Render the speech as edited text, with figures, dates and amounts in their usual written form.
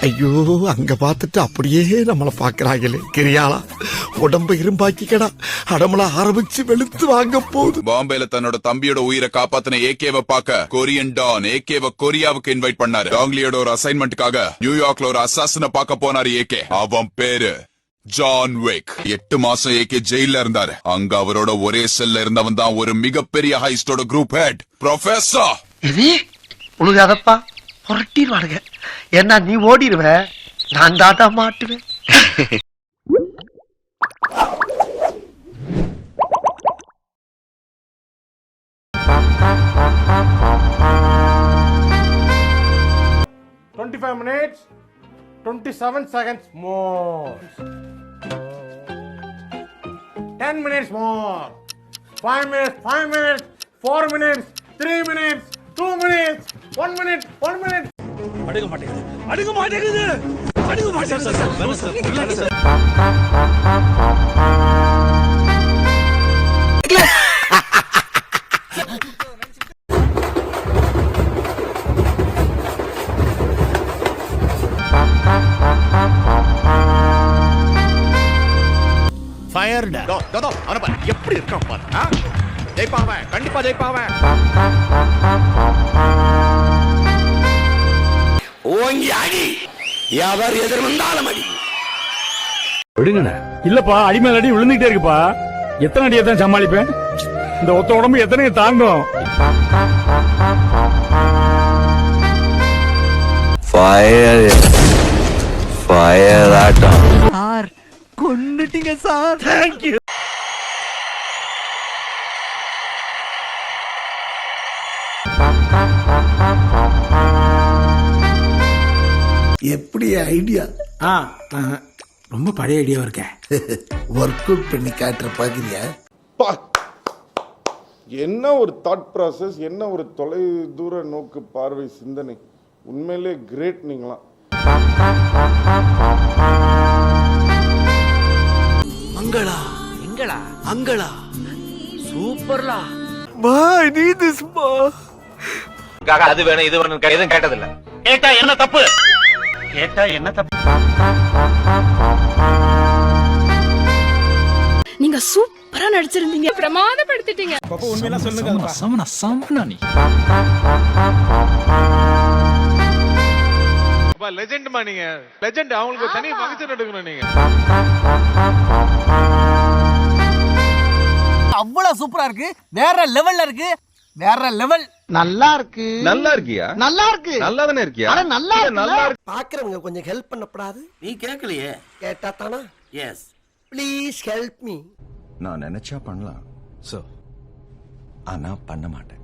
ஐயோ அங்க பார்த்துட்டு அப்படியே நம்மள பாக்குறாங்களே. கிரியாளா உடம்ப இரும்பாக்கிக்கடா, அடமள ஆரம்பிச்சு வெளுத்து வாங்க போகுது. பாம்பேல தன்னோட தம்பியோட உயிரை காப்பாத்தின ஏகேவை பார்க்க கொரியன் டான் ஏகேவை கொரியாவுக்கு இன்வைட் பண்ணாரு. டாங்லியோட ஒரு அசைன்மெண்ட்டுக்காக நியூயார்க்ல ஒரு அசாசின பார்க்க போனாரு ஏகே. அவன் பேரு ஜான் விக். 8 மாசம் ஏகே ஜெயில இருந்தாரு. அங்க அவரோட ஒரே செல்ல இருந்தவன் தான் ஒரு மிகப்பெரிய ஹைஸ்டோட குரூப் ஹெட் ப்ரொஃபசர். இது உழுகாதப்பா, புரட்டிடுவானுங்க. ஏன்னா நீ ஓடிடுவ, நான் தாத்தா மாட்டுவேன். minutes 27 seconds more. 10 minutes more. 5 minutes, 5 minutes, 4 minutes, 3 minutes, 2 minutes, 1 minute, 1 minute. அடுக மாட்டேங்குது. ஃபயர்டா. தோ அவன பாரு எப்படி இருக்கான் பாரு. ஜெயிப்பாவன், கண்டிப்பா ஜெயிப்பாவன். ஓங்கி அடி, யாவர் எதிர் வந்தாலும் அடி. விடுங்கண்ணே. இல்லப்பா, அடி மேல அடி விழுந்துகிட்டே இருக்குப்பா. எத்தனை அடியை தான் சமாளிப்பேன்? இந்த ஒத்த உடம்பு எத்தனை தாங்கும்? ஃபயர் ஆட்டம். சார் கொன்னுட்டீங்க சார். Thank you. எப்படி ஐடியா? ரொம்ப பழைய ஐடியாவா இருக்க. ஒர்க் அவுட் பண்ணி காட்டுற பாக்குறியா? என்ன ஒரு தாட் ப்ராசஸ், என்ன ஒரு தொலை தூர நோக்கு பார்வை சிந்தனை. உண்மையிலே கிரேட் நீங்களாம். மங்களா எங்களா அங்களா சூப்பர்லா. மா நீ திஸ் மா. அது வேணும் இது வேணும் எதுவும் கேட்டதில்ல. கேட்டா என்ன தப்பு? நீங்க சூப்பரா நடிச்சிருந்தீங்க, பிரமாதப்படுத்திட்டீங்க. பாப்பா உண்மையெல்லாம் சொல்லுங்க. சமனா நீ. அப்பா லெஜெண்ட்மா நீங்க. லெஜெண்ட். அவங்களுக்கு தனி ஃபங்க்ஷன் எடுக்கணும் நீங்க. அவ்வளவு சூப்பரா இருக்கு, வேற லெவல்ல இருக்கு, வேற லெவல். நல்லா இருக்கு. நல்லா இருக்கியா? நல்லா இருக்கு. நல்லா தானே இருக்கியா? அட நல்லா இருக்கு. பாக்குறவங்க கொஞ்சம் ஹெல்ப் பண்ணப்படாது? நீ கேக்கலையே. கேட்டா தானா? எஸ். Please help me. நான் நினைச்சா பண்ணலாம், ஆனா பண்ண மாட்டேன்.